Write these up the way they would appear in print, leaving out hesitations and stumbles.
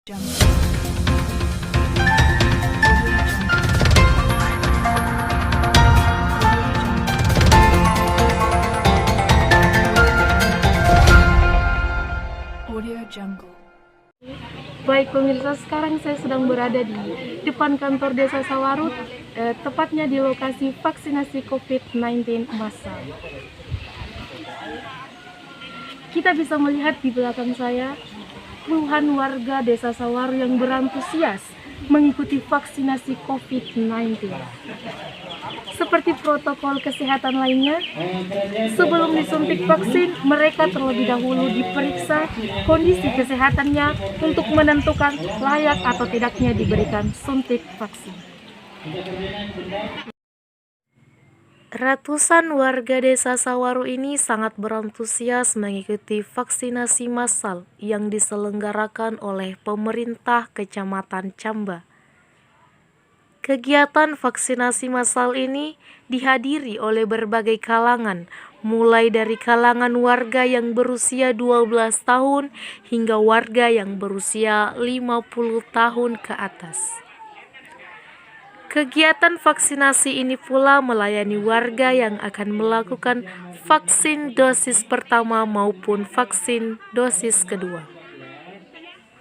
Audio Jungle. Baik pemirsa, sekarang saya sedang berada di depan kantor Desa Sawaru, tepatnya di lokasi vaksinasi COVID-19 massal. Kita bisa melihat di belakang saya puluhan warga Desa Sawaru yang berantusias mengikuti vaksinasi COVID-19. Seperti protokol kesehatan lainnya, sebelum disuntik vaksin, mereka terlebih dahulu diperiksa kondisi kesehatannya untuk menentukan layak atau tidaknya diberikan suntik vaksin. Ratusan warga Desa Sawaru ini sangat berantusias mengikuti vaksinasi massal yang diselenggarakan oleh pemerintah Kecamatan Camba. Kegiatan vaksinasi massal ini dihadiri oleh berbagai kalangan, mulai dari kalangan warga yang berusia 12 tahun hingga warga yang berusia 50 tahun ke atas. Kegiatan vaksinasi ini pula melayani warga yang akan melakukan vaksin dosis pertama maupun vaksin dosis kedua.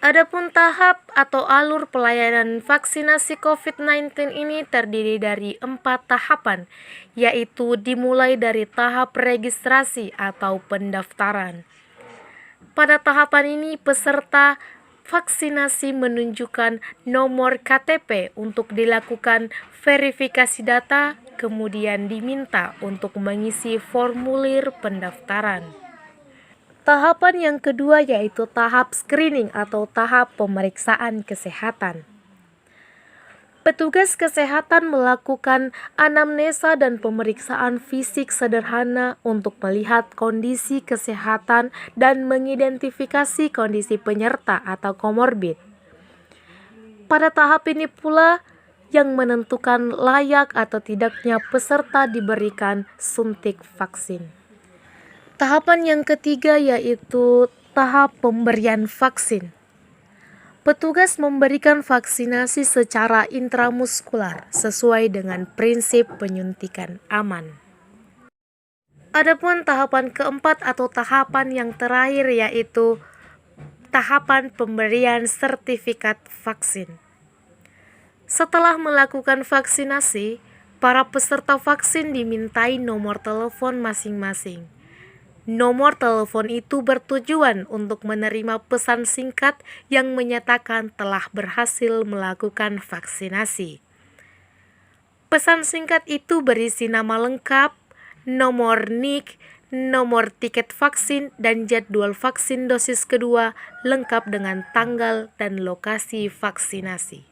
Adapun tahap atau alur pelayanan vaksinasi COVID-19 ini terdiri dari 4 tahapan, yaitu dimulai dari tahap registrasi atau pendaftaran. Pada tahapan ini peserta vaksinasi menunjukkan nomor KTP untuk dilakukan verifikasi data, kemudian diminta untuk mengisi formulir pendaftaran. Tahapan yang kedua yaitu tahap screening atau tahap pemeriksaan kesehatan. Petugas kesehatan melakukan anamnesa dan pemeriksaan fisik sederhana untuk melihat kondisi kesehatan dan mengidentifikasi kondisi penyerta atau komorbid. Pada tahap ini pula yang menentukan layak atau tidaknya peserta diberikan suntik vaksin. Tahapan yang ketiga yaitu tahap pemberian vaksin. Petugas memberikan vaksinasi secara intramuskular sesuai dengan prinsip penyuntikan aman. Adapun tahapan keempat atau tahapan yang terakhir yaitu tahapan pemberian sertifikat vaksin. Setelah melakukan vaksinasi, para peserta vaksin dimintai nomor telepon masing-masing. Nomor telepon itu bertujuan untuk menerima pesan singkat yang menyatakan telah berhasil melakukan vaksinasi. Pesan singkat itu berisi nama lengkap, nomor NIK, nomor tiket vaksin, dan jadwal vaksin dosis kedua lengkap dengan tanggal dan lokasi vaksinasi.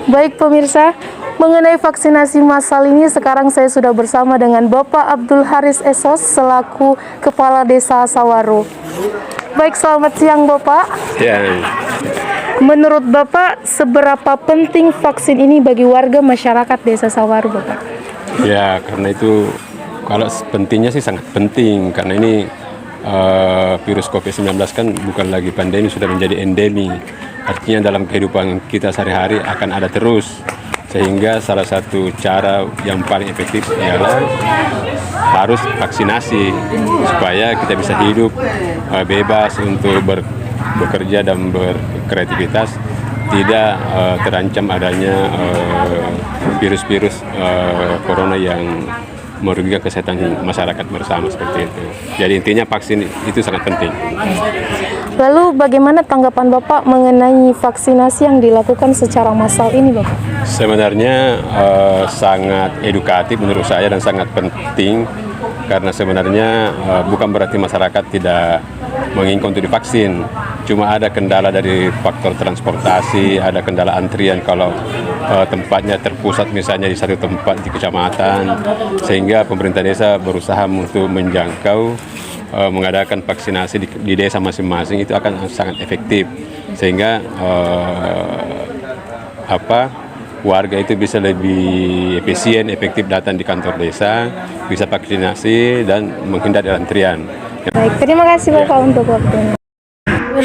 Baik pemirsa, mengenai vaksinasi massal ini sekarang saya sudah bersama dengan Bapak Abdul Haris Esos selaku Kepala Desa Sawaru. Baik, selamat siang Bapak. Ya. Menurut Bapak, seberapa penting vaksin ini bagi warga masyarakat Desa Sawaru, Bapak? Ya, karena itu kalau pentingnya sih sangat penting karena ini virus COVID-19 kan bukan lagi pandemi, sudah menjadi endemi. Artinya dalam kehidupan kita sehari-hari akan ada terus, sehingga salah satu cara yang paling efektif ialah harus vaksinasi supaya kita bisa hidup bebas untuk bekerja dan berkreativitas, tidak terancam adanya virus-virus corona yang merugikan kesehatan masyarakat bersama seperti itu. Jadi intinya vaksin itu sangat penting. Lalu bagaimana tanggapan Bapak mengenai vaksinasi yang dilakukan secara massal ini, Bapak? Sebenarnya sangat edukatif menurut saya dan sangat penting karena sebenarnya bukan berarti masyarakat tidak menginginkan untuk divaksin. Cuma ada kendala dari faktor transportasi, ada kendala antrian kalau tempatnya terpusat misalnya di satu tempat di kecamatan, sehingga pemerintah desa berusaha untuk menjangkau mengadakan vaksinasi di desa masing-masing itu akan sangat efektif, sehingga warga itu bisa lebih efisien, efektif datang di kantor desa, bisa vaksinasi dan menghindari antrian. Baik, terima kasih Bapak untuk waktunya.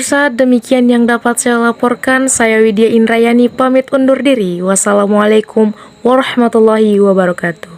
pemirsa, demikian yang dapat saya laporkan. Saya Widya Indrayani pamit undur diri. Wassalamualaikum warahmatullahi wabarakatuh.